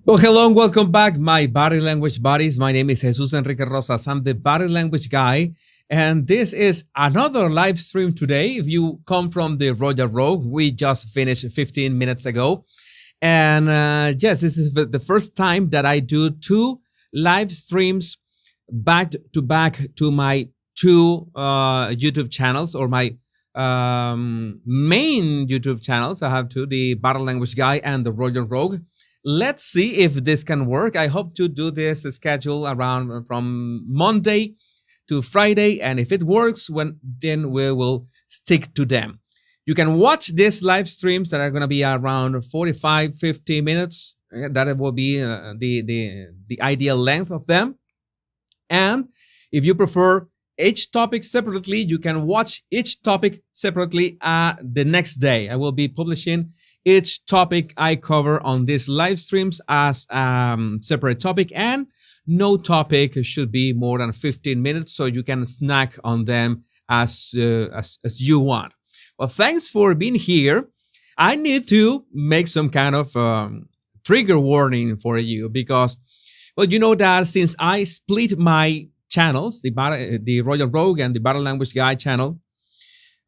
Well, hello and welcome back, my body language buddies. My name is Jesus Enrique Rosas. I'm the body language guy, and this is another live stream today. If you come from the Royal Rogue, we just finished 15 minutes ago. And yes, this is the first time that I do two live streams back to my two YouTube channels, or my main YouTube channels. I have two, the Body Language Guy and the Royal Rogue. Let's see if this can work. I hope to do this schedule around from Monday to Friday, and if it works, then we will stick to them. You can watch these live streams that are going to be around 45, 50 minutes. That will be the ideal length of them. And if you prefer each topic separately, you can watch each topic separately the next day. I will be publishing each topic I cover on these live streams as separate topic, and no topic should be more than 15 minutes, so you can snack on them as you want. Well, thanks for being here. I need to make some kind of trigger warning for you because, well, you know that since I split my channels, the Royal Rogue and the Body Language Guy channel,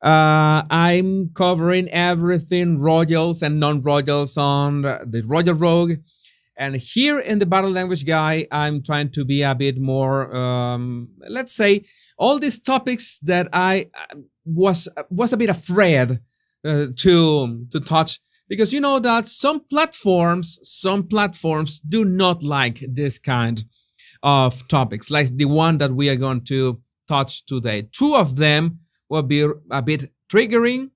I'm covering everything royals and non-royals on the Royal Rogue, and here in the Body Language Guy, I'm trying to be a bit more, let's say, all these topics that I was a bit afraid to touch, because you know that some platforms do not like this kind of topics, like the one that we are going to touch today. Two of them will be a bit triggering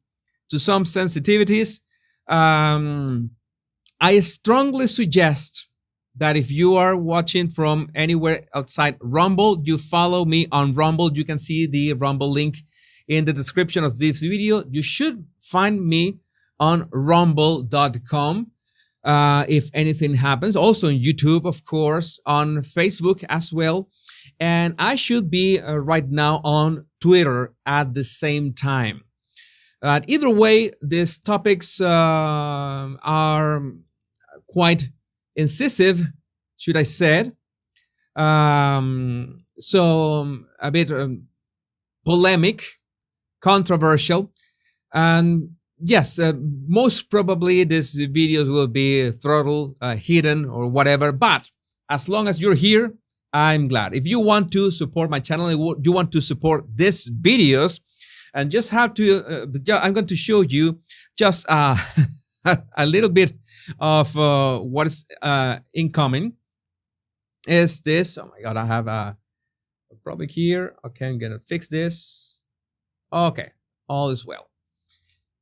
to some sensitivities. I strongly suggest that if you are watching from anywhere outside Rumble, you follow me on Rumble. You can see the Rumble link in the description of this video. You should find me on rumble.com if anything happens. Also on YouTube, of course, on Facebook as well. And I should be right now on Twitter at the same time. Either way, these topics are quite incisive, should I say. So a bit polemic, controversial. And yes, most probably these videos will be throttled, hidden, or whatever. But as long as you're here, I'm glad. If you want to support my channel, you want to support these videos, and just have to, I'm going to show you just a little bit of what is incoming. Is this? Oh my God, I have a problem here. Okay, I'm gonna fix this. Okay, all is well.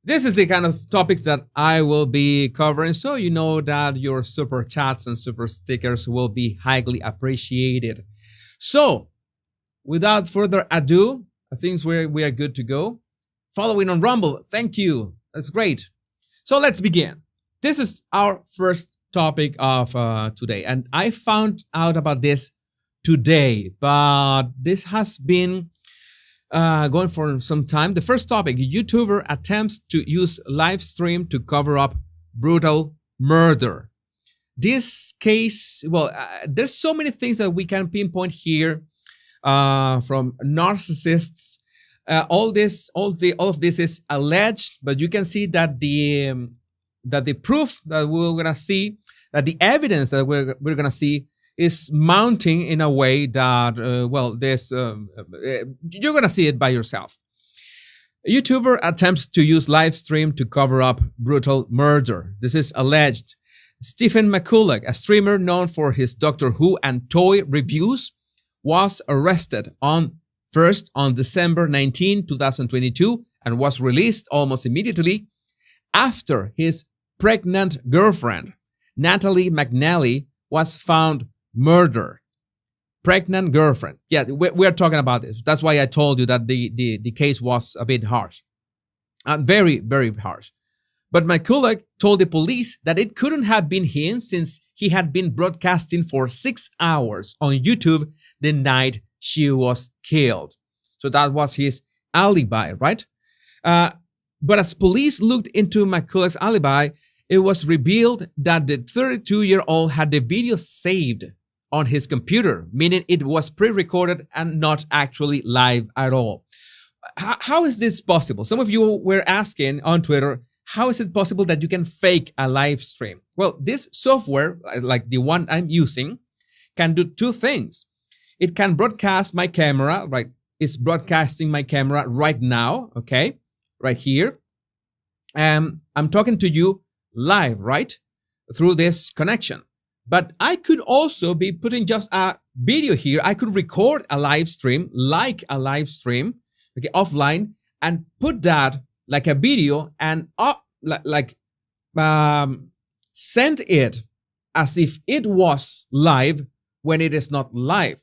This is the kind of topics that I will be covering, so you know that your super chats and super stickers will be highly appreciated. So, without further ado, I think we are good to go. Following on Rumble, thank you. That's great. So let's begin. This is our first topic of today, and I found out about this today, but this has been going for some time. The first topic: YouTuber attempts to use live stream to cover up brutal murder. This case, well, there's so many things that we can pinpoint here, from narcissists. All of this is alleged, but you can see that the proof that we're gonna see, that the evidence that we're gonna see, is mounting in a way that, well, you're gonna see it by yourself. A YouTuber attempts to use live stream to cover up brutal murder. This is alleged. Stephen McCulloch, a streamer known for his Doctor Who and toy reviews, was arrested on December 19, 2022, and was released almost immediately after his pregnant girlfriend, Natalie McNally, was found murdered. Pregnant girlfriend. Yeah, we're talking about this. That's why I told you that the case was a bit harsh. Very, very harsh. But McCulloch told the police that it couldn't have been him, since he had been broadcasting for 6 hours on YouTube the night she was killed. So that was his alibi, right? But as police looked into McCulloch's alibi, it was revealed that the 32-year-old had the video saved on his computer, meaning it was pre-recorded and not actually live at all. How is this possible? Some of you were asking on Twitter, how is it possible that you can fake a live stream? Well, this software, like the one I'm using, can do two things. It can broadcast my camera, right? It's broadcasting my camera right now, okay? Right here. I'm talking to you live, right? Through this connection. But I could also be putting just a video here. I could record a live stream, like a live stream, okay, offline, and put that like a video and send it as if it was live when it is not live.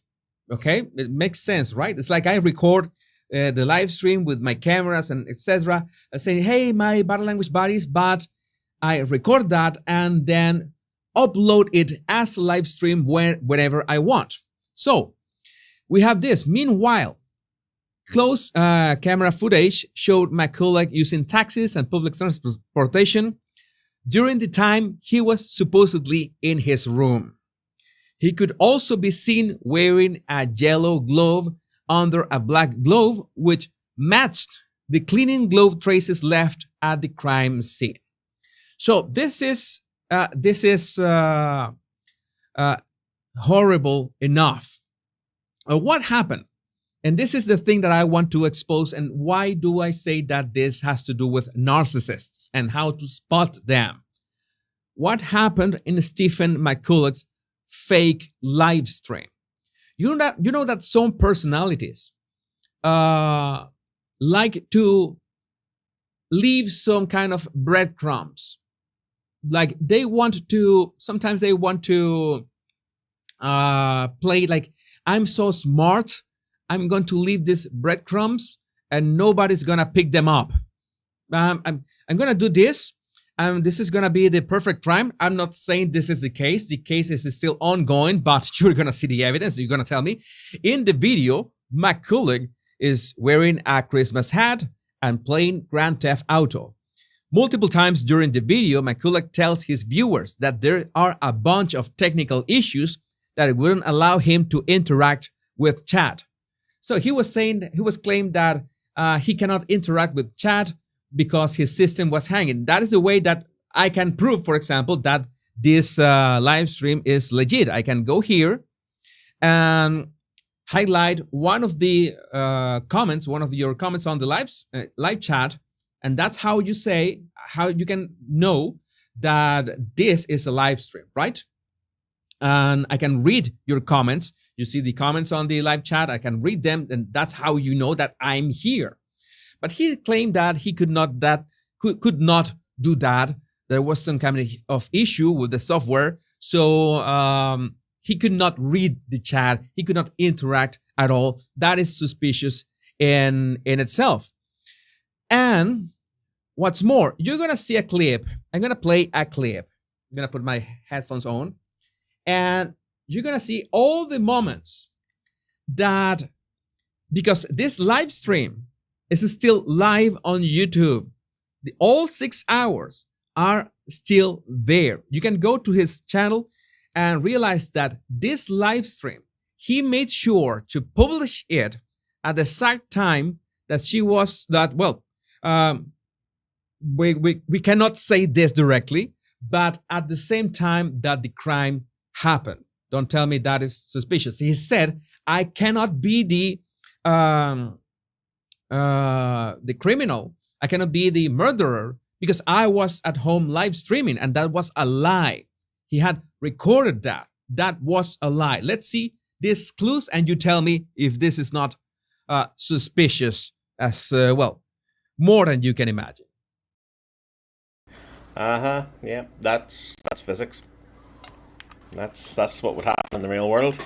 Okay, it makes sense, right? It's like I record the live stream with my cameras and etc. Saying, hey, my body language buddies, but I record that and then upload it as a live stream whenever I want. So we have this. Meanwhile, close camera footage showed McCulloch using taxis and public transportation during the time he was supposedly in his room. He could also be seen wearing a yellow glove under a black glove, which matched the cleaning glove traces left at the crime scene. So this is horrible enough. What happened? And this is the thing that I want to expose. And why do I say that this has to do with narcissists and how to spot them? What happened in Stephen McCulloch's fake live stream? You know that some personalities like to leave some kind of breadcrumbs. Like sometimes they want to play like, I'm so smart, I'm going to leave these breadcrumbs and nobody's gonna pick them up. I'm gonna do this. This is gonna be the perfect crime. I'm not saying this is the case. The case is still ongoing, but you're gonna see the evidence. You're gonna tell me. In the video, McCulloch is wearing a Christmas hat and playing Grand Theft Auto. Multiple times during the video, McCulloch tells his viewers that there are a bunch of technical issues that wouldn't allow him to interact with chat. So he was claimed that he cannot interact with chat because his system was hanging. That is the way that I can prove, for example, that this live stream is legit. I can go here and highlight one of the comments, one of your comments on the live chat, and that's how you can know that this is a live stream, right? And I can read your comments. You see the comments on the live chat. I can read them, and that's how you know that I'm here. But he claimed that he could not do that. There was some kind of issue with the software, so he could not read the chat. He could not interact at all. That is suspicious in itself. And what's more, you're gonna see a clip. I'm gonna play a clip. I'm gonna put my headphones on, and you're gonna see all the moments that, because this live stream is still live on YouTube, all 6 hours are still there. You can go to his channel and realize that this live stream, he made sure to publish it at the exact time that we cannot say this directly, but at the same time that the crime happened. Don't tell me that is suspicious. He said, I cannot be the criminal. I cannot be the murderer because I was at home live streaming, and that was a lie. He had recorded that. That was a lie. Let's see these clues, and you tell me if this is not suspicious as more than you can imagine. Yeah, that's physics. That's what would happen in the real world.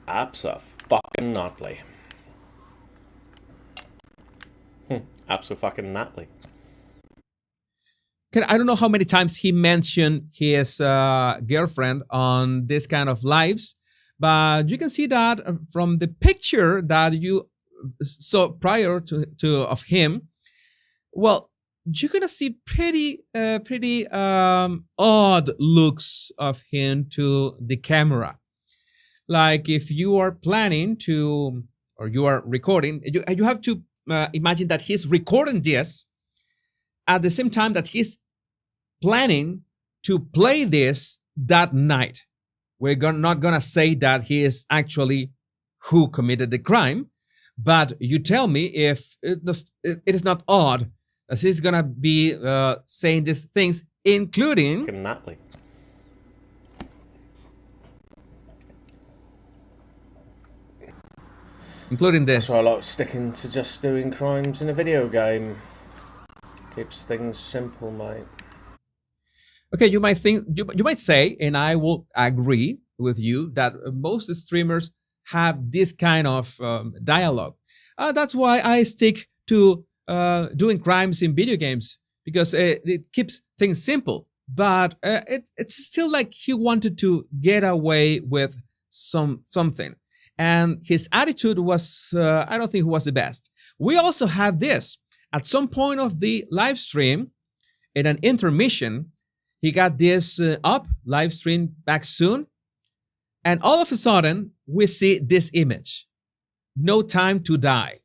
Abso-fucking-notly. Abso-fucking-notly. I don't know how many times he mentioned his girlfriend on this kind of lives, but you can see that from the picture that you saw prior to of him. Well, you're gonna see pretty odd looks of him to the camera. Like if you are planning to, or you are recording, you have to imagine that he's recording this at the same time that he's planning to play this that night. We're not gonna say that he is actually who committed the crime, but you tell me if it is not odd as he's gonna be saying these things, including this. So I like sticking to just doing crimes in a video game. Keeps things simple, mate. Okay, you might think, you might say, and I will agree with you, that most streamers have this kind of dialogue. That's why I stick to doing crimes in video games, because it keeps things simple. But it's still like he wanted to get away with something. And his attitude was, I don't think it was the best. We also have this. At some point of the live stream, in an intermission, he got this up, live stream back soon. And all of a sudden, we see this image. No time to die.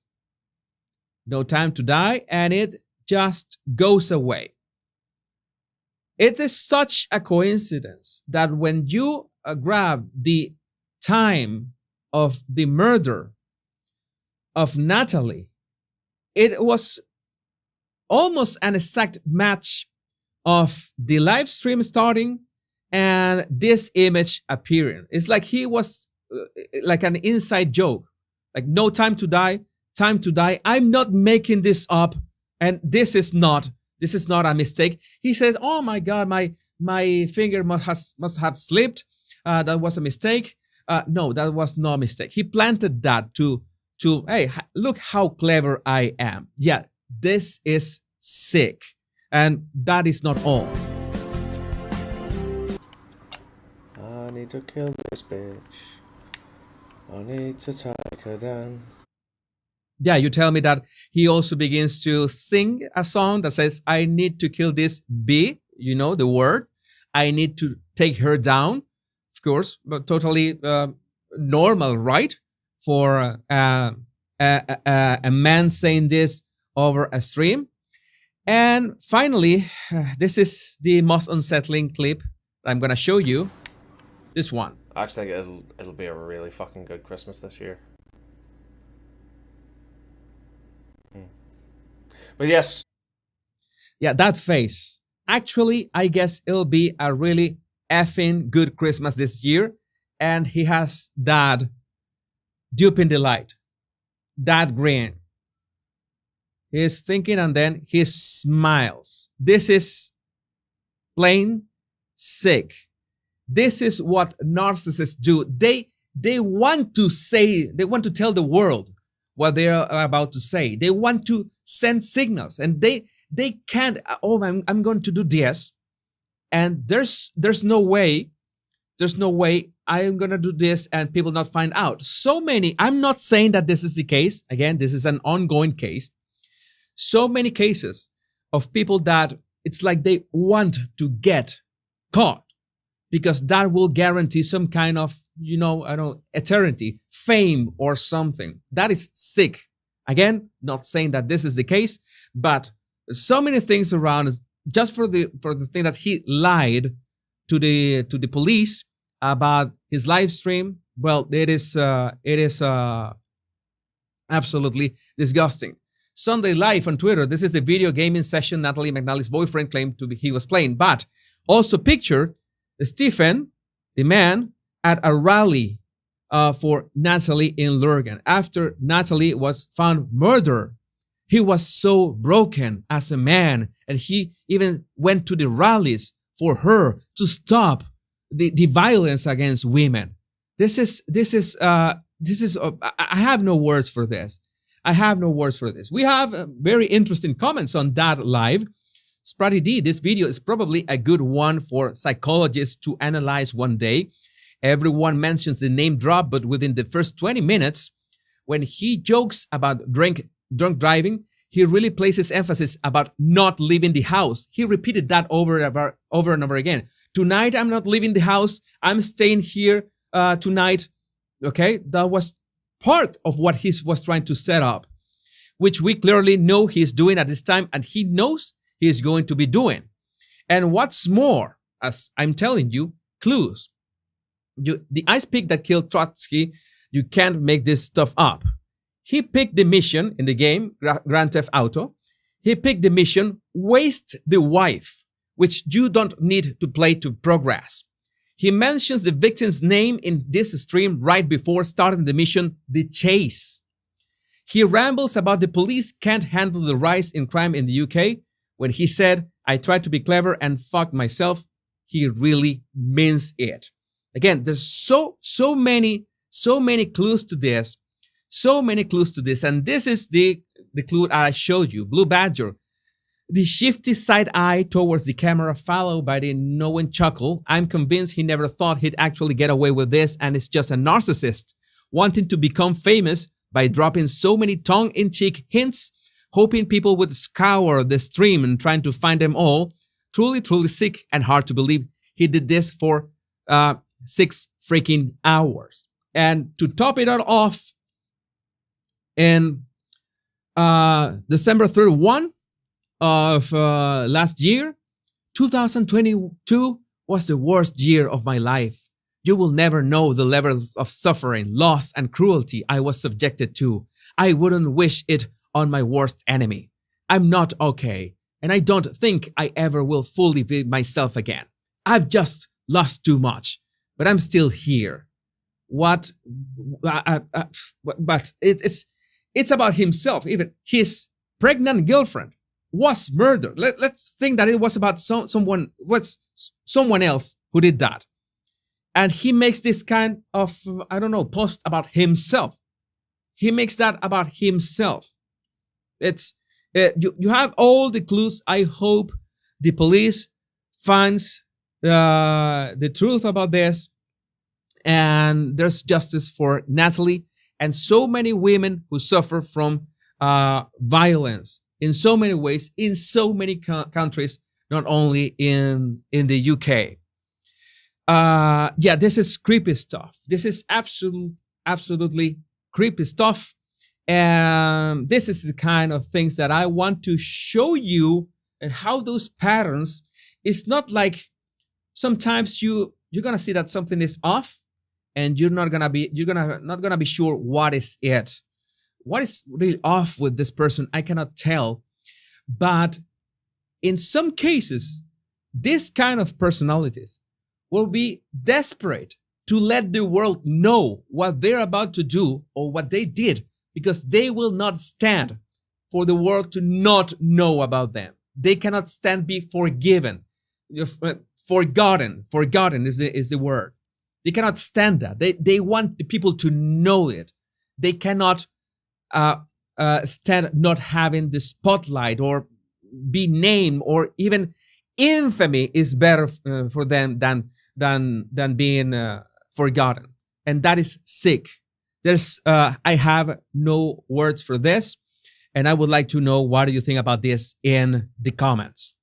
No time to die, and it just goes away. It is such a coincidence that when you grab the time of the murder of Natalie, it was almost an exact match of the live stream starting and this image appearing. It's like he was like an inside joke, like no time to die, time to die. I'm not making this up, and this is not a mistake. He says, "Oh my God, my finger must have slipped. That was a mistake." No, that was no mistake. He planted that to hey, look how clever I am. Yeah, this is sick. And that is not all. I need to kill this bitch. I need to take her down. Yeah, you tell me that he also begins to sing a song that says, I need to kill this bee, you know, the word. I need to take her down. Of course, but totally normal, right? For a man saying this over a stream. And finally, this is the most unsettling clip I'm going to show you. This one. I actually think it'll be a really fucking good Christmas this year. But yes. Yeah, that face. Actually, I guess it'll be a really effing good Christmas this year. And he has that duping delight. That grin. He's thinking and then he smiles. This is plain sick. This is what narcissists do. They want to say, they want to tell the world what they are about to say. They want to send signals, and they can't. Oh, I'm going to do this, and there's no way I'm going to do this and people not find out. So many. I'm not saying that this is the case. Again, this is an ongoing case. So many cases of people that it's like they want to get caught because that will guarantee some kind of, you know, I don't know, eternity, fame or something. That is sick. Again, not saying that this is the case, but so many things around just for the thing that he lied to the police about his live stream. Well, it is absolutely disgusting. Sunday Live on Twitter. This is the video gaming session Natalie McNally's boyfriend claimed to be he was playing. But also picture Stephen, the man, at a rally for Natalie in Lurgan. After Natalie was found murdered, he was so broken as a man, and he even went to the rallies for her to stop the violence against women. This is I have no words for this. I have no words for this. We have very interesting comments on that live. Spratty D, this video is probably a good one for psychologists to analyze one day. Everyone mentions the name drop, but within the first 20 minutes, when he jokes about drunk driving, he really places emphasis about not leaving the house. He repeated that over and over again. Tonight, I'm not leaving the house. I'm staying here tonight. Okay, that was part of what he was trying to set up, which we clearly know he's doing at this time, and he knows he is going to be doing. And what's more, as I'm telling you, clues. The ice pick that killed Trotsky, you can't make this stuff up. He picked the mission in the game, Grand Theft Auto. He picked the mission, waste the wife, which you don't need to play to progress. He mentions the victim's name in this stream right before starting the mission, The Chase. He rambles about the police can't handle the rise in crime in the UK. When he said, I tried to be clever and fucked myself, he really means it. Again, there's so many clues to this. So many clues to this. And this is the clue I showed you. Blue Badger. The shifty side eye towards the camera, followed by the knowing chuckle. I'm convinced he never thought he'd actually get away with this, and it's just a narcissist wanting to become famous by dropping so many tongue-in-cheek hints, hoping people would scour the stream and trying to find them all. Truly sick and hard to believe he did this for 6 freaking hours. And to top it all off, in December 31 of last year, 2022 was the worst year of my life. You will never know the levels of suffering, loss, and cruelty I was subjected to. I wouldn't wish it on my worst enemy. I'm not okay, and I don't think I ever will fully be myself again. I've just lost too much, but I'm still here. But it's about himself. Even his pregnant girlfriend was murdered. Let's think that it was about someone else who did that. And he makes this kind of, post about himself. He makes that about himself. You have all the clues. I hope the police finds the truth about this, and there's justice for Natalie and so many women who suffer from violence in so many ways, in so many countries, not only in the UK. This is creepy stuff. This is absolutely creepy stuff. And this is the kind of things that I want to show you, and how those patterns, it's not like sometimes you're gonna see that something is off, and you're not gonna be sure what is it. What is really off with this person? I cannot tell. But in some cases, this kind of personalities will be desperate to let the world know what they're about to do or what they did, because they will not stand for the world to not know about them. They cannot stand be forgiven. Forgotten is the word. They cannot stand that. They want the people to know it. They cannot stand not having the spotlight or be named, or even infamy is better for them than being forgotten. And that is sick. I have no words for this, and I would like to know what do you think about this in the comments.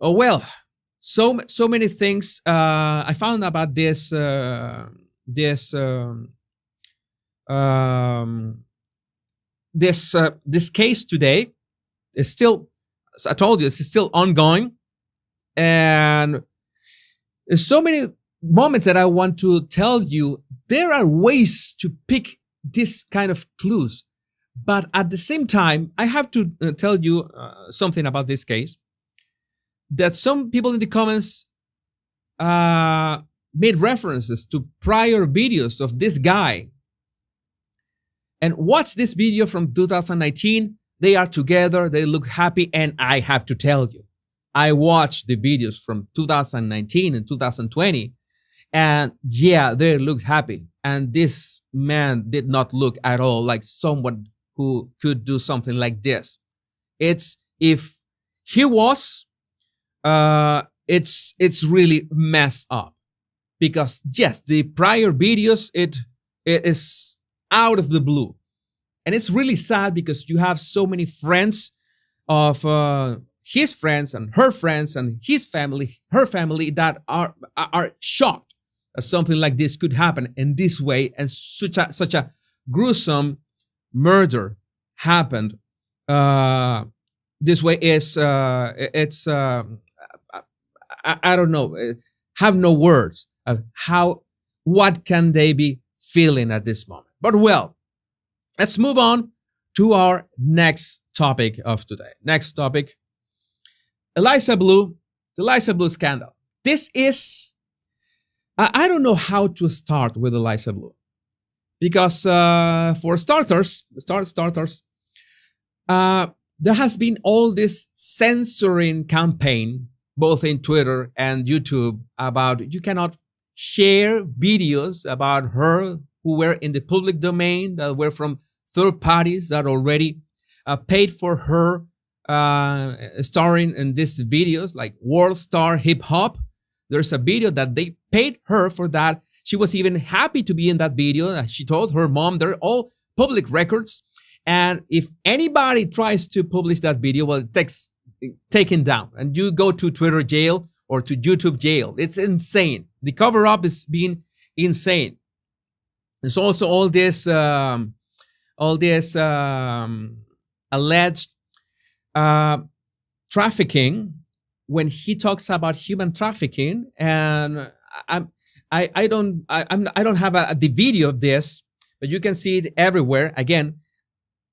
Oh well, so many things I found about this this case today. Is still, as I told you, it's still ongoing, and there's so many moments that I want to tell you. There are ways to pick this kind of clues, but at the same time, I have to tell you something about this case. That some people in the comments made references to prior videos of this guy. And watch this video from 2019. They are together, they look happy, and I have to tell you, I watched the videos from 2019 and 2020, and yeah, they looked happy. And this man did not look at all like someone who could do something like this. It's, if he was, it's really messed up, because yes, the prior videos, it is out of the blue. And it's really sad because you have so many friends of his friends and his family, her family, that are shocked that something like this could happen in this way, and such a gruesome murder happened this way. I don't know, have no words of what can they be feeling at this moment. But well, let's move on to our next topic of today. Next topic, Eliza Bleu, the Eliza Bleu scandal. This is, I don't know how to start with Eliza Bleu, because for starters, there has been all this censoring campaign, both in Twitter and YouTube, about you cannot share videos about her who were in the public domain, that were from third parties that already paid for her starring in these videos, like World Star Hip Hop. There's a video that they paid her for that. She was even happy to be in that video. She told her mom, they're all public records. And if anybody tries to publish that video, well, it takes taken down, and you go to Twitter jail or to YouTube jail. It's insane. The cover-up is being insane. There's also all this alleged trafficking. When he talks about human trafficking, and I don't have the video of this, but you can see it everywhere. Again,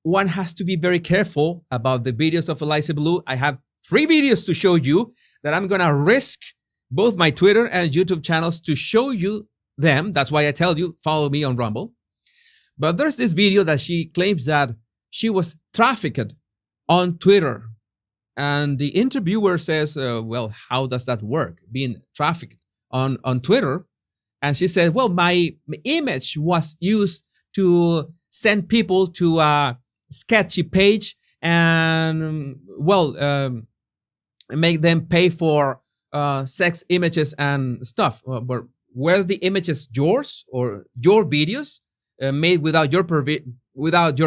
one has to be very careful about the videos of Eliza Bleu. I have 3 videos to show you that I'm gonna risk both my Twitter and YouTube channels to show you them. That's why I tell you, follow me on Rumble. But there's this video that she claims that she was trafficked on Twitter. And the interviewer says, well, how does that work, being trafficked on Twitter? And she said, well, my image was used to send people to a sketchy page and, well, make them pay for sex images and stuff. But were the images yours or your videos made without your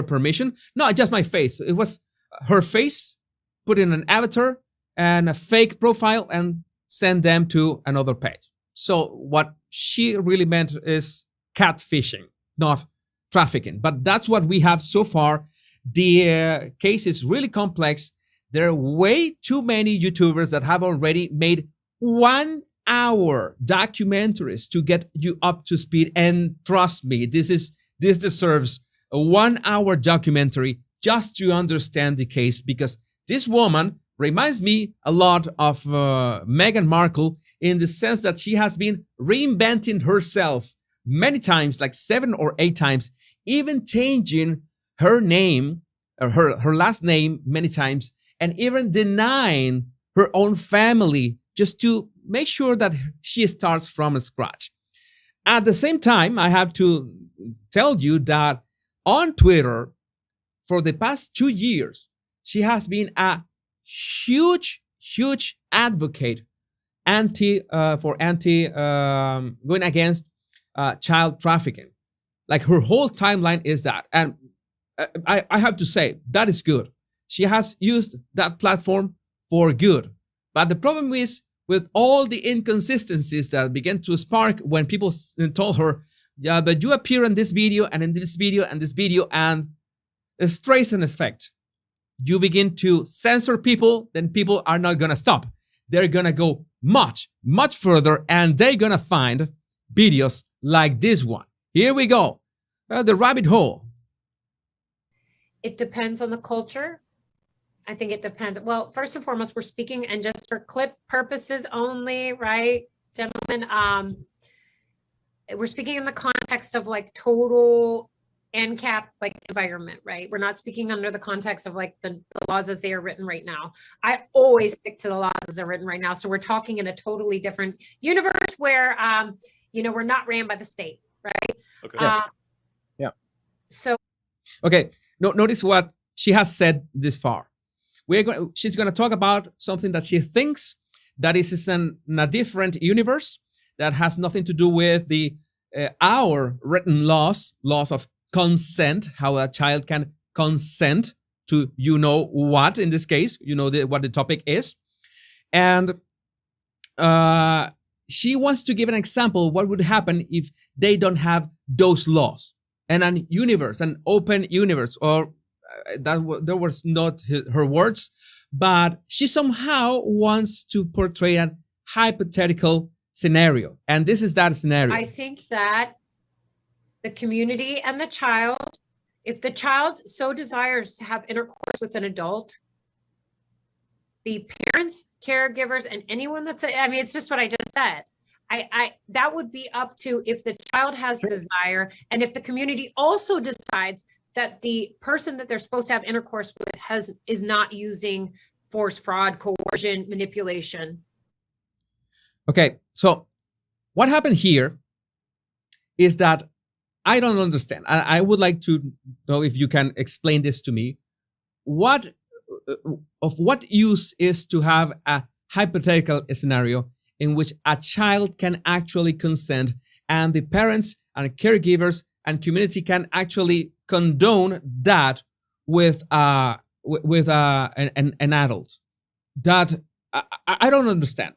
permission? No, just my face. It was her face, put in an avatar and a fake profile, and send them to another page. So what she really meant is catfishing, not trafficking. But that's what we have so far. The case is really complex. There are way too many YouTubers that have already made 1 hour documentaries to get you up to speed. And trust me, this deserves a 1 hour documentary just to understand the case, because this woman reminds me a lot of Meghan Markle, in the sense that she has been reinventing herself many times, like 7 or 8 times, even changing her name, or her last name many times, and even denying her own family just to make sure that she starts from scratch. At the same time, I have to tell you that on Twitter, for the past 2 years, she has been a huge advocate going against child trafficking. Like, her whole timeline is that. And I have to say, that is good. She has used that platform for good. But the problem is, with all the inconsistencies that began to spark when people told her, yeah, but you appear in this video and in this video and this video, and it's trace and effect. You begin to censor people, then people are not going to stop. They're going to go much further, and they're going to find videos like this one. Here we go. The rabbit hole. It depends on the culture. I think it depends. Well, first and foremost, we're speaking, and just for clip purposes only, right, gentlemen? We're speaking in the context of like total ANCAP like environment, right? We're not speaking under the context of like the laws as they are written right now. I always stick to the laws as they're written right now. So we're talking in a totally different universe where, we're not ran by the state, right? Okay. Yeah. So. Okay. Notice what she has said this far. She's going to talk about something that she thinks that is in a different universe that has nothing to do with our written laws of consent, how a child can consent to you know what. In this case, you know what the topic is. And she wants to give an example of what would happen if they don't have those laws and an universe, an open universe, or that was not her words, but she somehow wants to portray a hypothetical scenario. And this is that scenario. I think that the community and the child, if the child so desires to have intercourse with an adult, the parents, caregivers, and anyone that's, I mean, it's just what I just said. That would be up to if the child has desire, and if the community also decides that the person that they're supposed to have intercourse with is not using force, fraud, coercion, manipulation. Okay, so what happened here is that I don't understand. I would like to know if you can explain this to me. What use is to have a hypothetical scenario in which a child can actually consent, and the parents and caregivers and community can actually condone that with an adult? That I don't understand.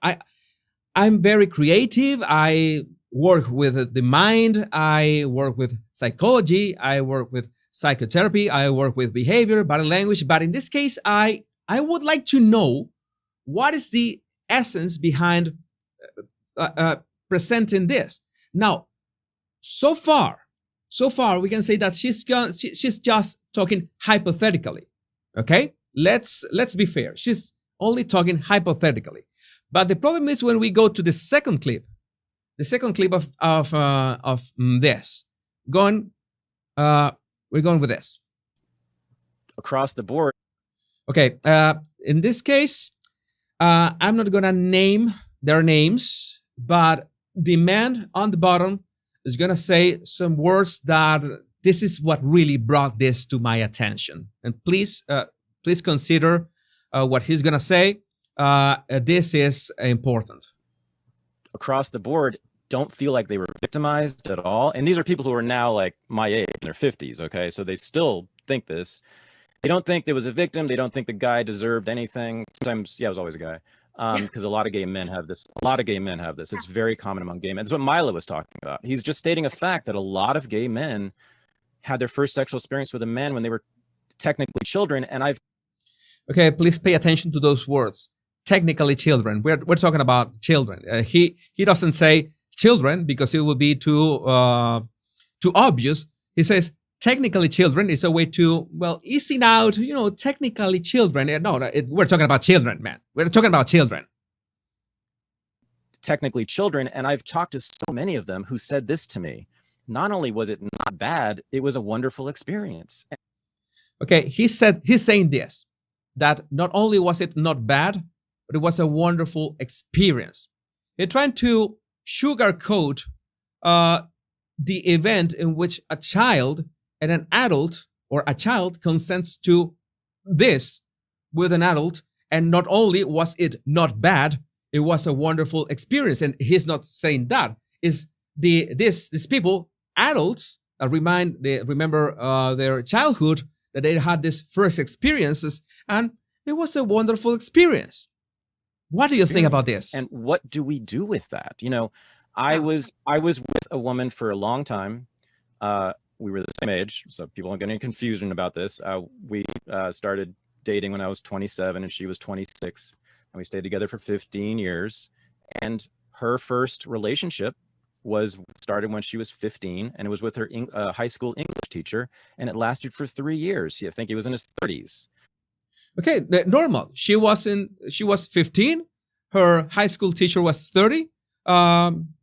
I'm very creative. I work with the mind. I work with psychology. I work with psychotherapy. I work with behavior, body language. But in this case, I would like to know what is the essence behind presenting this. Now, so far, we can say that she's just talking hypothetically. Okay, let's be fair. She's only talking hypothetically. But the problem is when we go to the second clip of this. We're going with this. Across the board. Okay, in this case, I'm not gonna name their names, but the man on the bottom is gonna say some words that this is what really brought this to my attention. And please consider what he's gonna say. This is important. Across the board, don't feel like they were victimized at all. And these are people who are now like my age, in their 50s, okay? So they still think this. They don't think there was a victim. They don't think the guy deserved anything. Sometimes, yeah, it was always a guy. Because a lot of gay men have this. A lot of gay men have this. It's very common among gay men. That's what Milo was talking about. He's just stating a fact that a lot of gay men had their first sexual experience with a man when they were technically children. And Okay, please pay attention to those words. Technically children. We're talking about children. He doesn't say children because it will be too obvious. He says technically children is a way to, well, easing out, technically children. No, we're talking about children, man. We're talking about children. Technically children. And I've talked to so many of them who said this to me. Not only was it not bad, it was a wonderful experience. Okay, he's saying this, that not only was it not bad, but it was a wonderful experience. They're trying to sugarcoat the event in which a child and an adult, or a child consents to this with an adult, and not only was it not bad, it was a wonderful experience. And he's not saying that. Is these people, adults, remember their childhood, that they had these first experiences, and it was a wonderful experience. What do you think about this? And what do we do with that? I was with a woman for a long time. We were the same age, so people don't get any confusion about this. We started dating when I was 27 and she was 26, and we stayed together for 15 years. And her first relationship started when she was 15, and it was with her high school English teacher, and it lasted for 3 years. I think he was in his 30s. Okay, normal. She was 15. Her high school teacher was 30.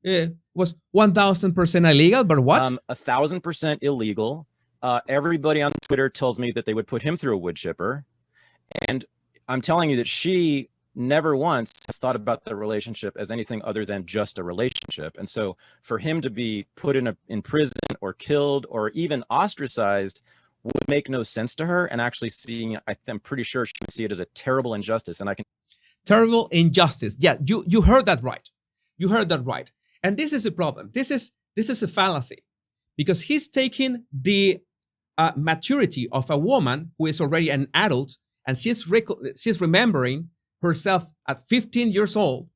It was 1,000% illegal, but what? 1,000% illegal. Everybody on Twitter tells me that they would put him through a wood chipper, and I'm telling you that she never once has thought about the relationship as anything other than just a relationship. And so, for him to be put in prison or killed or even ostracized would make no sense to her. And actually I'm pretty sure she would see it as a terrible injustice. And terrible injustice. Yeah, you heard that right. You heard that right. And this is a problem. This is a fallacy, because he's taking the maturity of a woman who is already an adult, and she's remembering herself at 15 years old,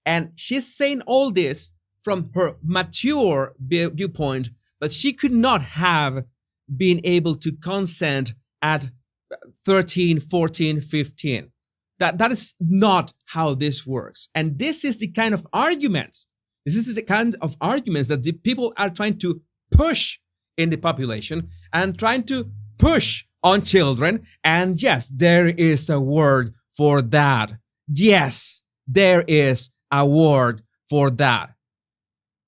and she's saying all this from her mature viewpoint, but she could not have been able to consent at 13, 14, 15. That is not how this works. And this is the kind of arguments. This is the kind of arguments that the people are trying to push in the population and trying to push on children. And yes, there is a word for that. Yes, there is a word for that.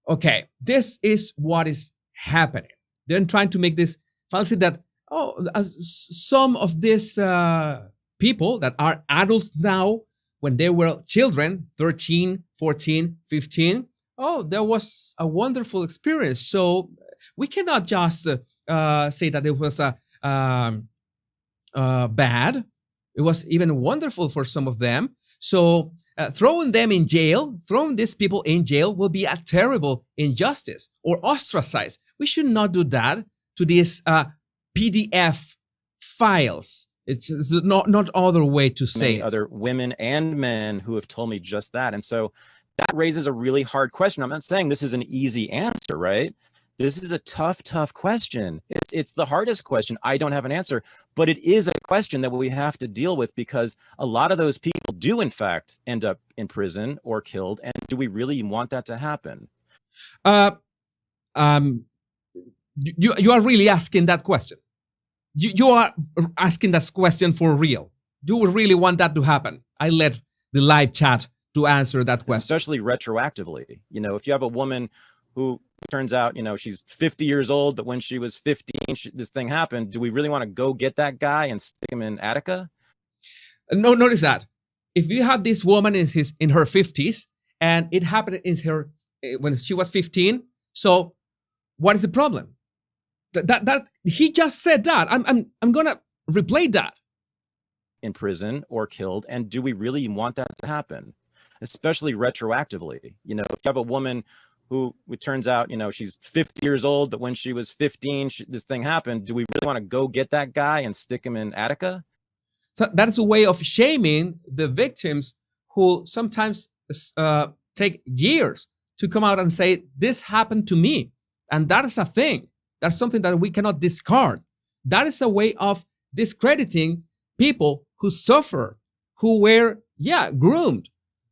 Okay, this is what is happening. They're trying to make this fallacy that, some of these people that are adults now, when they were children, 13, 14, 15, there was a wonderful experience. So we cannot just say that it was bad. It was even wonderful for some of them. So throwing these people in jail will be a terrible injustice or ostracize. We should not do that to these PDF files. It's not other way to say it. Other women and men who have told me just that. And so that raises a really hard question. I'm not saying this is an easy answer, right? This is a tough question. It's the hardest question. I don't have an answer, but it is a question that we have to deal with, because a lot of those people do in fact end up in prison or killed. And do we really want that to happen? You are really asking that question. You are asking that question for real. Do we really want that to happen? I let the live chat to answer that question. Especially retroactively. You know, if you have a woman who turns out, you know, she's 50 years old, but when she was 15, this thing happened. Do we really want to go get that guy and stick him in Attica? No, notice that. If you have this woman in her 50s and it happened when she was 15, so what is the problem? That he just said that. I'm gonna replay that. In prison or killed, and do we really want that to happen? Especially retroactively. You know, if you have a woman who, it turns out, you know, she's 50 years old, but when she was 15, this thing happened. Do we really want to go get that guy and stick him in Attica? So that is a way of shaming the victims, who sometimes take years to come out and say, this happened to me. And that is a thing. That's something that we cannot discard. That is a way of discrediting people who suffer, who were, groomed,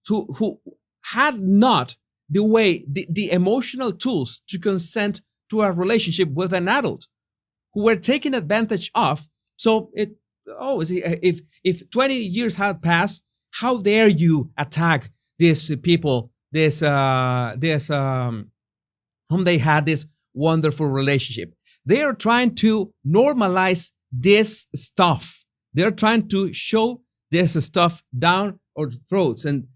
who had not the emotional tools to consent to a relationship with an adult, who were taken advantage of. So if 20 years had passed, how dare you attack these people, whom they had this wonderful relationship? They are trying to normalize this stuff. They're trying to show this stuff down our throats. And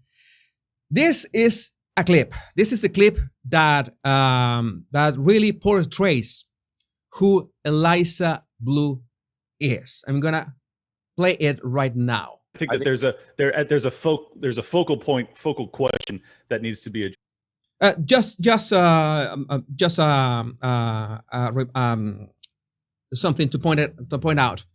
this is a clip. This is a clip that really portrays who Eliza Bleu is. I'm gonna play it right now. I think that there's a focal question that needs to be addressed. Something to point out.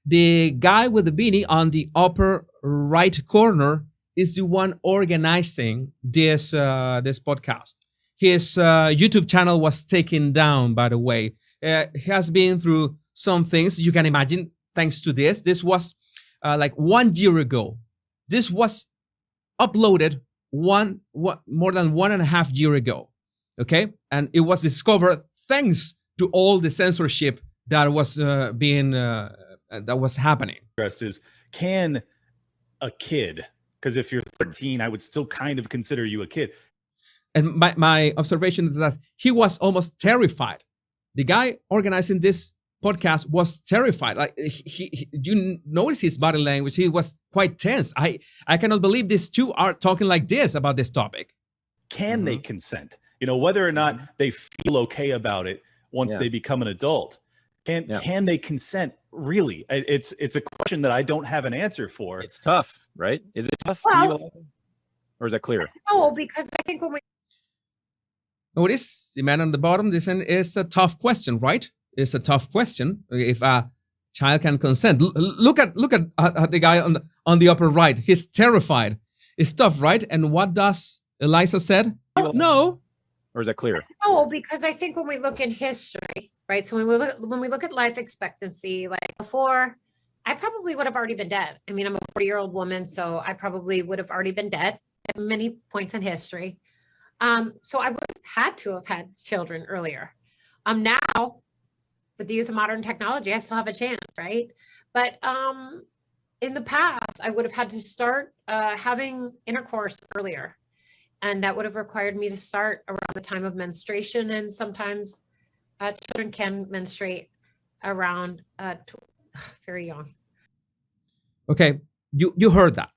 The guy with the beanie on the upper right corner is the one organizing this podcast. His YouTube channel was taken down, by the way. He has been through some things you can imagine thanks to this. This was like 1 year ago. This was uploaded more than 1.5 years ago. Okay, and it was discovered thanks to all the censorship that was happening. Is, can a kid? Because if you're 13, I would still kind of consider you a kid. And my observation is that he was almost terrified. The guy organizing this podcast was terrified. Like you notice his body language. He was quite tense. I cannot believe these two are talking like this about this topic. Can they consent? You know, whether or not they feel okay about it once they become an adult. Can they consent? Really, it's a question that I don't have an answer for. It's tough, right? Is it tough to you, or is that clear? No, because I think when we Notice the man on the bottom. This is a tough question, right? It's a tough question. If a child can consent, look at the guy on the upper right. He's terrified. It's tough, right? And what does Eliza said? No. Or is that clear? No, because I think when we look in history, right? So when we look at life expectancy, like before, I probably would have already been dead. I mean, I'm a 40-year-old woman, so I probably would have already been dead at many points in history. So I would have had to have had children earlier. Now, with the use of modern technology, I still have a chance, right? But in the past, I would have had to start having intercourse earlier. And that would have required me to start around the time of menstruation. And sometimes children can menstruate around very young. Okay, you heard that.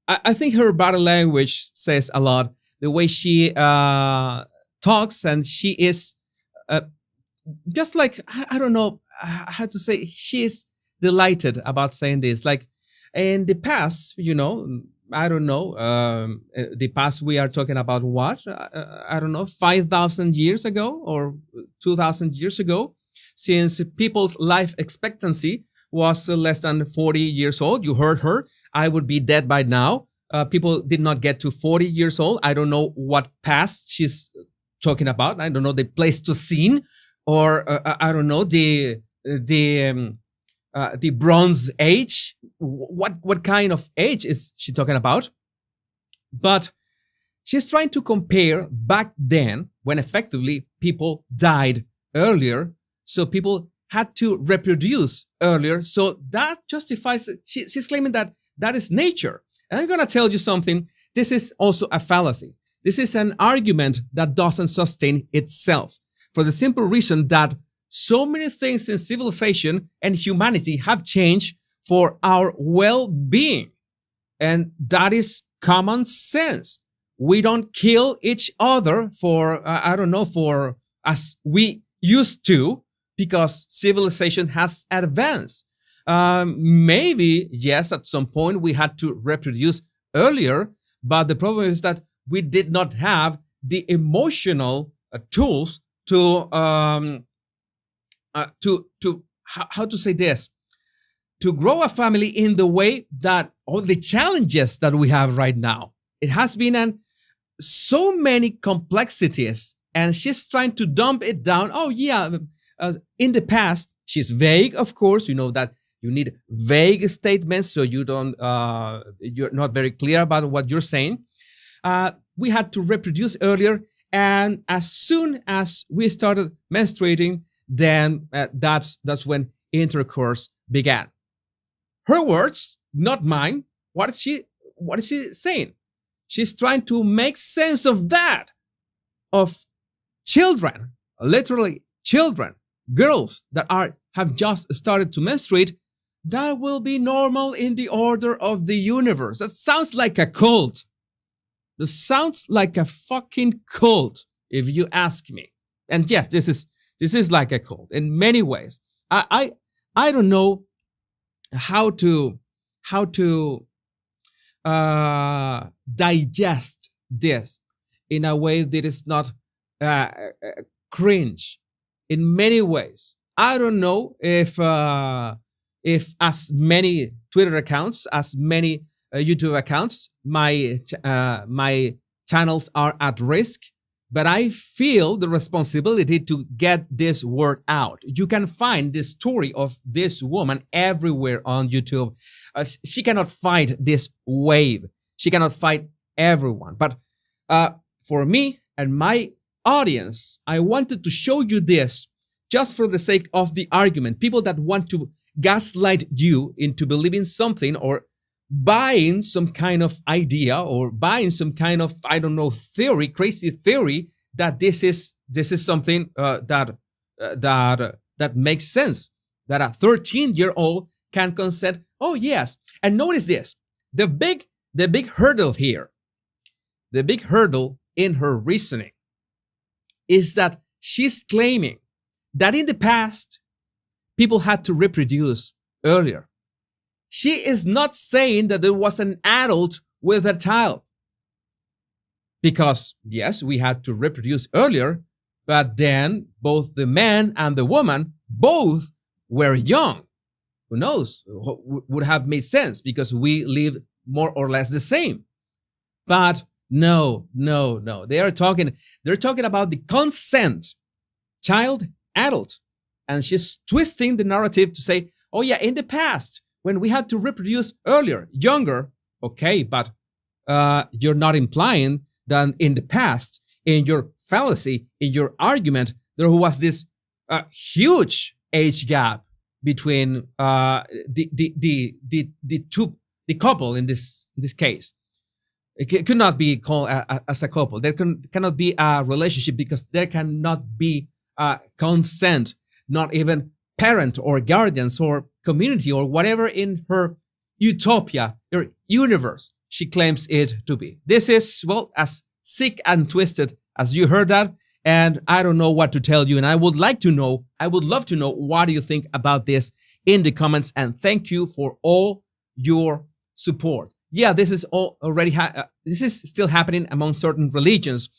I think her body language says a lot. The way she talks, and she is just like, I don't know how to say, she is delighted about saying this. Like in the past, you know, I don't know, the past we are talking about what? I don't know, 5,000 years ago or 2,000 years ago, since people's life expectancy was less than 40 years old. You heard her. I would be dead by now. People did not get to 40 years old. I don't know what past she's talking about. I don't know the Pleistocene, or I don't know the Bronze Age. What kind of age is she talking about? But she's trying to compare back then, when effectively people died earlier, so people had to reproduce earlier. So that justifies it. She's claiming that that is nature. And I'm going to tell you something. This is also a fallacy. This is an argument that doesn't sustain itself, for the simple reason that so many things in civilization and humanity have changed for our well-being. And that is common sense. We don't kill each other for, for as we used to, because civilization has advanced. Maybe, yes, at some point we had to reproduce earlier, but the problem is that we did not have the emotional tools to how to say this, to grow a family in the way that all the challenges that we have right now. It has been so many complexities, and she's trying to dump it down. Oh yeah, in the past, she's vague, of course. You know that you need vague statements so you don't, you're not very clear about what you're saying. We had to reproduce earlier, and as soon as we started menstruating, then that's when intercourse began. Her words, not mine. What is she saying? She's trying to make sense of that, of children, literally children, girls that have just started to menstruate. That will be normal in the order of the universe. That sounds like a cult. That sounds like a fucking cult, if you ask me. And yes, this is like a cult in many ways. I don't know how to digest this in a way that is not cringe. In many ways, I don't know if as many Twitter accounts, as many YouTube accounts, my channels are at risk, but I feel the responsibility to get this word out. You can find the story of this woman everywhere on YouTube. She cannot fight this wave. She cannot fight everyone. But for me and my audience, I wanted to show you this just for the sake of the argument. People that want to gaslight you into believing something, or buying some kind of idea, or buying some kind of, I don't know, theory, crazy theory, that this is something that makes sense, that a 13-year-old can consent. Oh yes. And notice this, the big hurdle here, the big hurdle in her reasoning is that she's claiming that in the past, people had to reproduce earlier. She is not saying that there was an adult with a child. Because, yes, we had to reproduce earlier, but then both the man and the woman both were young. Who knows? Would have made sense because we live more or less the same. But no. They're talking about the consent, child, adult. And she's twisting the narrative to say, oh yeah, in the past, when we had to reproduce earlier, younger, okay, but you're not implying that in the past, in your fallacy, in your argument, there was this huge age gap between the couple in this case. It could not be called as a couple. There cannot be a relationship because there cannot be consent, not even parent or guardians or community or whatever in her utopia, her universe, she claims it to be. This is, well, as sick and twisted as you heard that. And I don't know what to tell you. And I would love to know what do you think about this in the comments. And thank you for all your support. Yeah, this is all already, this is still happening among certain religions.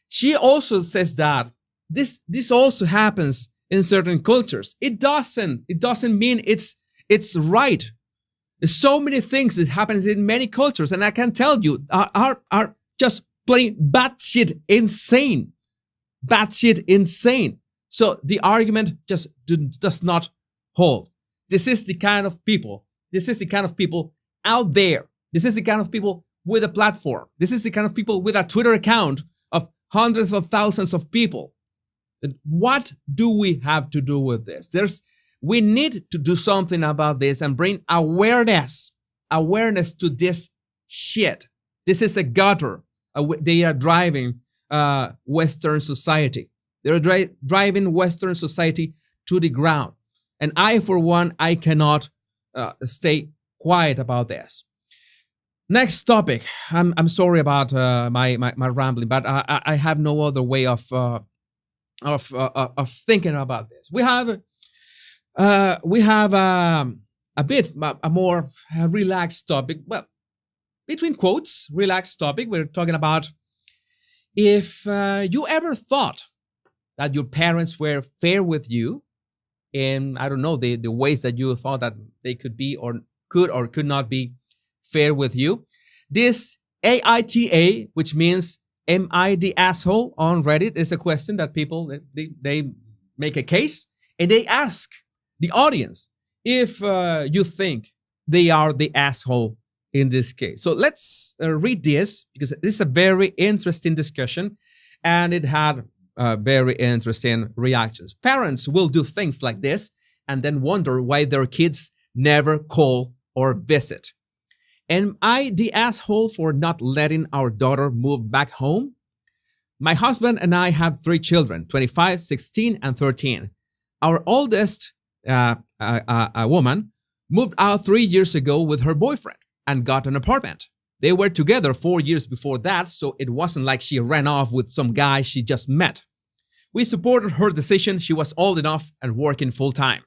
She also says that this also happens in certain cultures. It doesn't mean it's right. There's so many things that happens in many cultures. And I can tell you are just plain batshit insane. Batshit insane. So the argument just does not hold. This is the kind of people. This is the kind of people out there. This is the kind of people with a platform. This is the kind of people with a Twitter account of hundreds of thousands of people. What do we have to do with this? We need to do something about this and bring awareness to this shit. This is a gutter. They are driving Western society. They're driving Western society to the ground. And I, for one, I cannot stay quiet about this. Next topic. I'm sorry about my rambling, but I have no other way of thinking about this. We have a bit a more relaxed topic. Well, between quotes, relaxed topic. We're talking about if you ever thought that your parents were fair with you in, I don't know, the ways that you thought that they could be or could not be fair with you. This AITA, which means am I the asshole on Reddit, is a question that people, they make a case and they ask the audience if you think they are the asshole in this case. So let's read this because this is a very interesting discussion and it had very interesting reactions. Parents will do things like this and then wonder why their kids never call or visit. Am I the asshole for not letting our daughter move back home? My husband and I have 3 children, 25, 16, and 13. Our oldest, a woman, moved out 3 years ago with her boyfriend and got an apartment. They were together 4 years before that, so it wasn't like she ran off with some guy she just met. We supported her decision. She was old enough and working full time.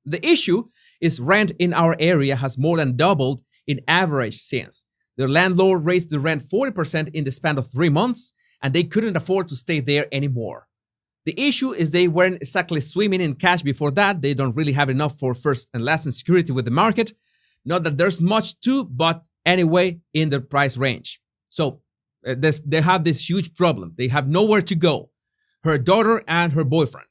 The issue is rent in our area has more than doubled in average since. The landlord raised the rent 40% in the span of 3 months, and they couldn't afford to stay there anymore. The issue is they weren't exactly swimming in cash before that. They don't really have enough for first and last in security with the market. Not that there's much to, but anyway, in the price range. So they have this huge problem. They have nowhere to go. Her daughter and her boyfriend.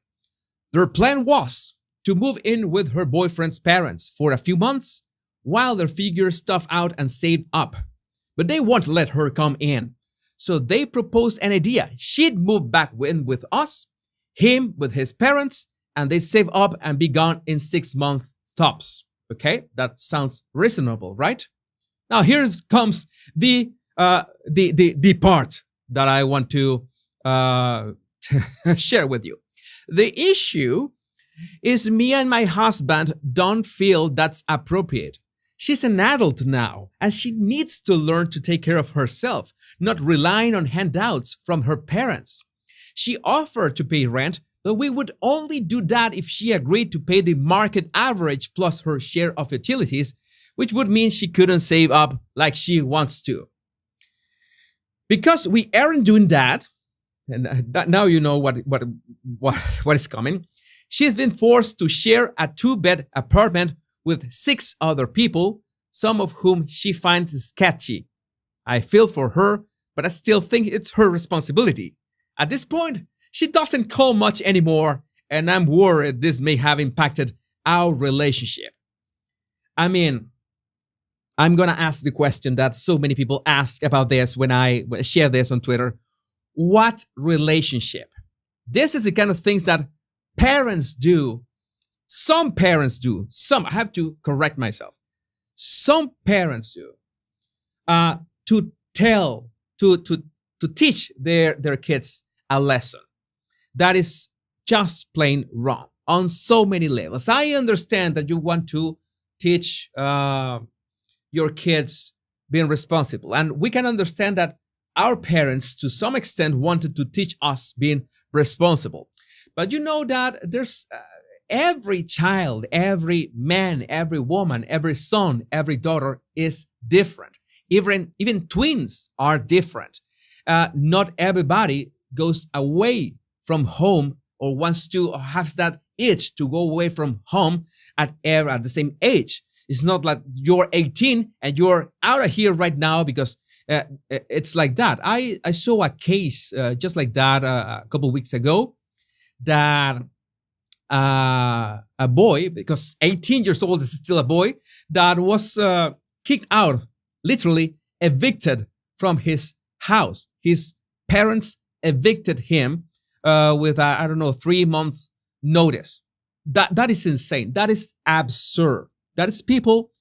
Their plan was to move in with her boyfriend's parents for a few months while they figure stuff out and save up. But they won't let her come in. So they proposed an idea. She'd move back in with us, him with his parents, and they save up and be gone in 6 months tops. Okay, that sounds reasonable, right? Now here comes the part that I want to share with you. The issue is me and my husband don't feel that's appropriate. She's an adult now, and she needs to learn to take care of herself, not relying on handouts from her parents. She offered to pay rent, but we would only do that if she agreed to pay the market average plus her share of utilities, which would mean she couldn't save up like she wants to. Because we aren't doing that, and now you know what is coming. She's been forced to share a 2-bed apartment with 6 other people, some of whom she finds sketchy. I feel for her, but I still think it's her responsibility. At this point, she doesn't call much anymore, and I'm worried this may have impacted our relationship. I mean, I'm going to ask the question that so many people ask about this when I share this on Twitter. What relationship? This is the kind of things that parents do. Some parents do. I have to correct myself. Some parents do. To teach their kids a lesson that is just plain wrong on so many levels. I understand that you want to teach your kids being responsible. And we can understand that our parents, to some extent, wanted to teach us being responsible. But you know that there's every child, every man, every woman, every son, every daughter is different. Even twins are different. Not everybody goes away from home or wants to or has that itch to go away from home at the same age. It's not like you're 18 and you're out of here right now because it's like that. I saw a case just like that a couple of weeks ago that a boy, because 18 years old is still a boy, that was kicked out, literally evicted from his house. His parents evicted him with I don't know, 3 months notice. That is insane. That is absurd. That is people.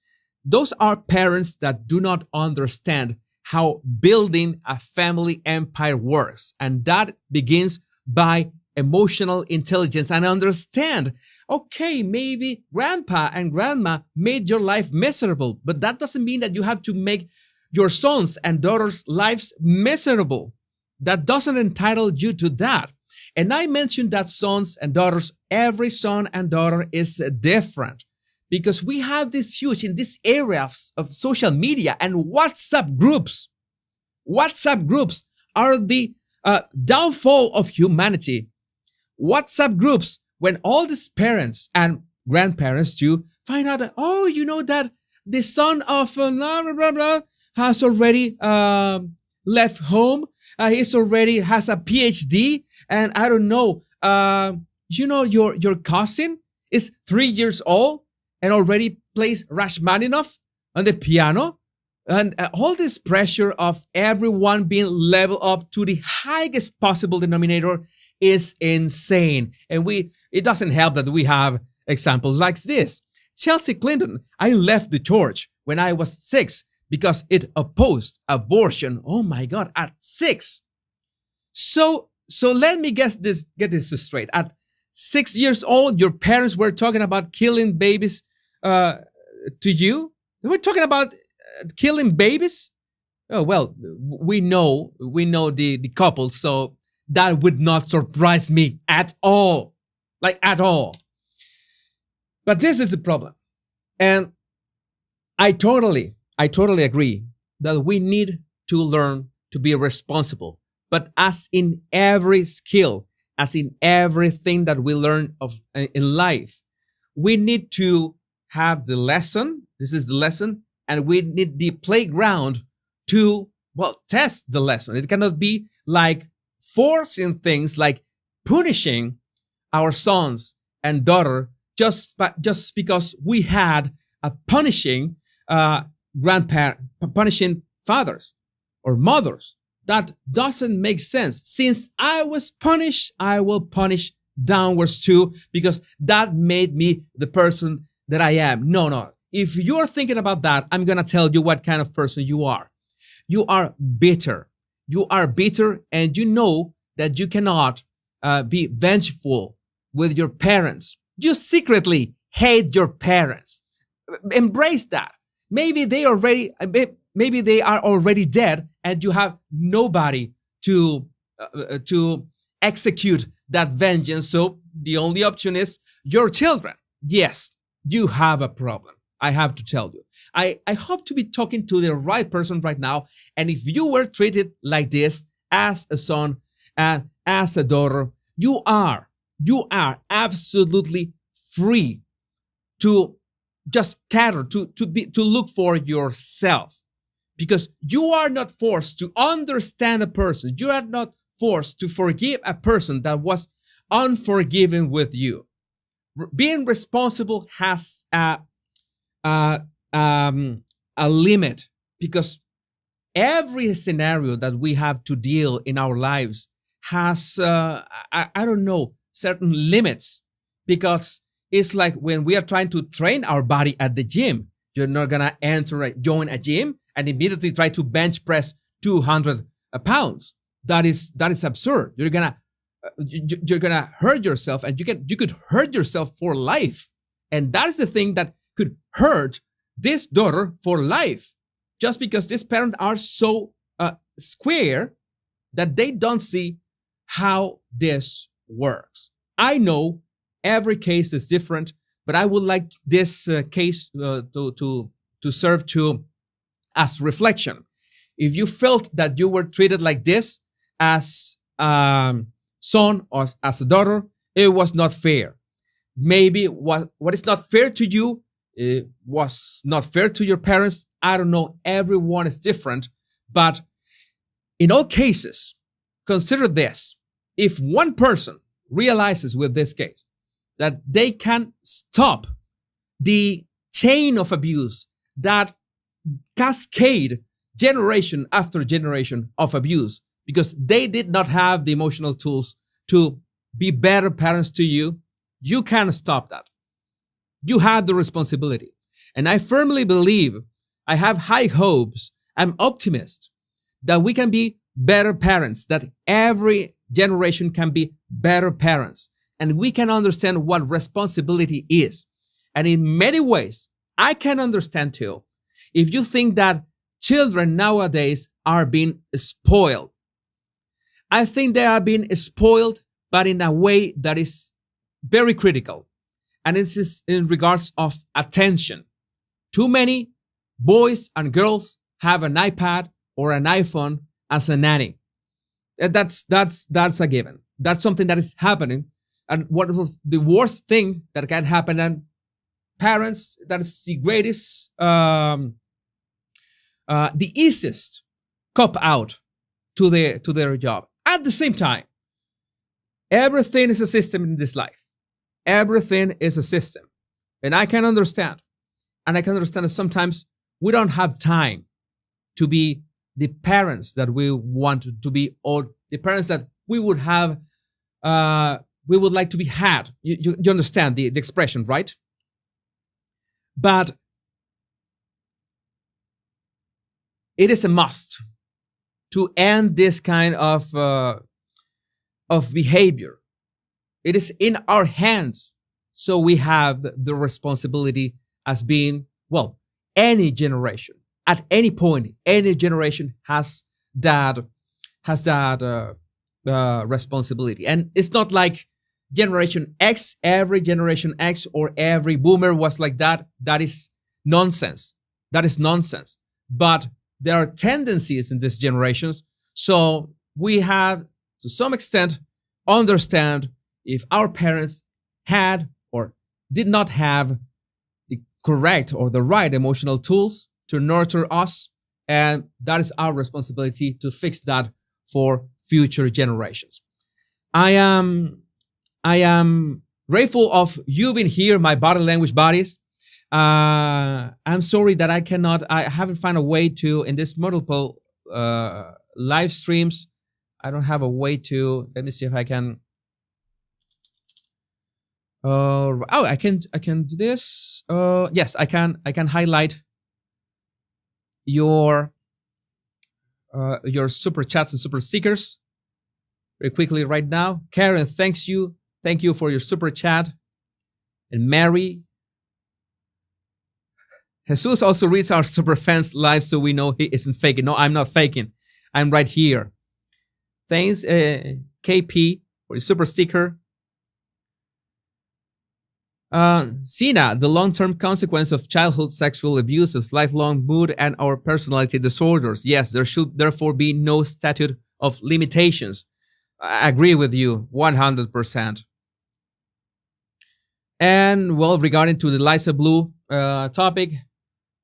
Those are parents that do not understand how building a family empire works. And that begins by emotional intelligence and understand, okay, maybe grandpa and grandma made your life miserable, but that doesn't mean that you have to make your sons and daughters' lives miserable. That doesn't entitle you to that. And I mentioned that sons and daughters, every son and daughter is different because we have this huge, in this area of social media and WhatsApp groups. WhatsApp groups are the downfall of humanity. WhatsApp groups, when all these parents and grandparents too find out that, oh, you know that the son of blah, blah, blah, blah, has already left home. He's already has a PhD. And I don't know, you know, your cousin is 3 years old and already plays Rachmaninoff on the piano. And all this pressure of everyone being leveled up to the highest possible denominator is insane. And it doesn't help that we have examples like this. Chelsea Clinton, I left the church when I was 6 because it opposed abortion. Oh my God, at 6. So let me get this straight. At 6 years old, your parents were talking about killing babies to you? They were talking about killing babies? Oh, well, we know the couple, so that would not surprise me at all. Like at all. But this is the problem. And I totally agree that we need to learn to be responsible. But as in every skill, as in everything that we learn in life, we need to have the lesson. This is the lesson. And we need the playground to, well, test the lesson. It cannot be like forcing things, like punishing our sons and daughter just because we had a punishing punishing fathers or mothers. That doesn't make sense. Since I was punished, I will punish downwards too, because that made me the person that I am. No. If you're thinking about that, I'm going to tell you what kind of person you are. You are bitter. You are bitter, and you know that you cannot be vengeful with your parents. You secretly hate your parents. Embrace that. Maybe they are already dead, and you have nobody to execute that vengeance. So the only option is your children. Yes, you have a problem. I have to tell you. I hope to be talking to the right person right now. And if you were treated like this as a son and as a daughter, you are absolutely free to just scatter, to look for yourself, because you are not forced to understand a person. You are not forced to forgive a person that was unforgiving with you. Being responsible has a limit, because every scenario that we have to deal in our lives has I don't know, certain limits, because it's like when we are trying to train our body at the gym. You're not gonna join a gym and immediately try to bench press 200 pounds. That is absurd. You're gonna hurt yourself, and you could hurt yourself for life. And that is the thing that could hurt this daughter for life, just because these parents are so square that they don't see how this works. I know every case is different, but I would like this case to serve as reflection. If you felt that you were treated like this as son or as a daughter, it was not fair. Maybe what is not fair to you, it was not fair to your parents. I don't know. Everyone is different. But in all cases, consider this. If one person realizes with this case that they can stop the chain of abuse that cascade generation after generation of abuse, because they did not have the emotional tools to be better parents to you, you can stop that. You have the responsibility. And I firmly believe, I have high hopes, I'm optimist that we can be better parents, that every generation can be better parents, and we can understand what responsibility is. And in many ways, I can understand too, if you think that children nowadays are being spoiled. I think they are being spoiled, but in a way that is very critical. And it is in regards of attention. Too many boys and girls have an iPad or an iPhone as a nanny. That's a given. That's something that is happening. And what was the worst thing that can happen? And parents, that is the greatest, the easiest cop out to their job. At the same time, everything is a system in this life. Everything is a system. And I can understand. And I can understand that sometimes we don't have time to be the parents that we want to be, or the parents that we would have, we would like to be had. You understand the expression, right? But it is a must to end this kind of behavior. It is in our hands. So we have the responsibility as being, well, any generation, at any point, any generation has that responsibility. And it's not like Generation X, every Generation X or every boomer was like that. That is nonsense. That is nonsense. But there are tendencies in these generations. So we have, to some extent, understand if our parents had or did not have the correct or the right emotional tools to nurture us. And that is our responsibility to fix that for future generations. I am grateful of you being here, my body language buddies. I'm sorry that I haven't found a way to, in this multiple live streams, I don't have a way to, let me see if I can. I can do this. Yes, I can highlight your super chats and super stickers very quickly right now. Karen, thank you for your super chat. And Mary, Jesus also reads our super fans live, so we know he isn't faking. No, I'm not faking. I'm right here. Thanks, KP, for your super sticker. Sina, the long-term consequence of childhood sexual abuse is lifelong mood and our personality disorders. Yes, there should therefore be no statute of limitations. I agree with you 100%. And well, regarding to the Eliza Bleu topic,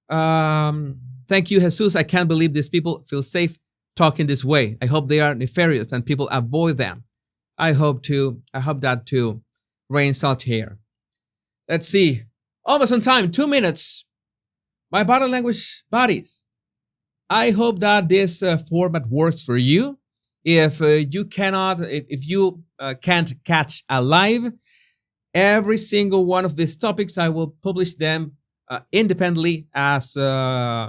thank you, Jesus. I can't believe these people feel safe talking this way. I hope they are nefarious and people avoid them. I hope that too. Rain salt here. Let's see. Almost on time, 2 minutes. My body language buddies. I hope that this format works for you. If you can't catch a live, every single one of these topics, I will publish them independently as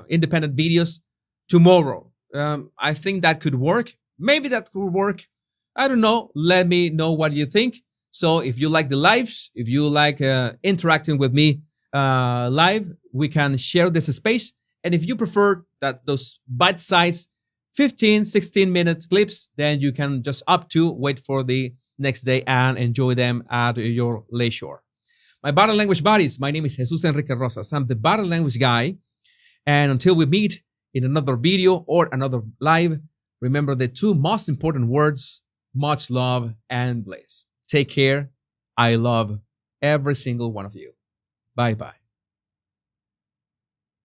independent videos tomorrow. I think that could work. Maybe that could work. I don't know. Let me know what you think. So if you like the lives, if you like interacting with me live, we can share this space. And if you prefer that those bite-sized 15, 16 minutes clips, then you can just wait for the next day and enjoy them at your leisure. My body language buddies, my name is Jesus Enrique Rosas. I'm the body language guy. And until we meet in another video or another live, remember the two most important words: much love and bliss. Take care. I love every single one of you. Bye-bye.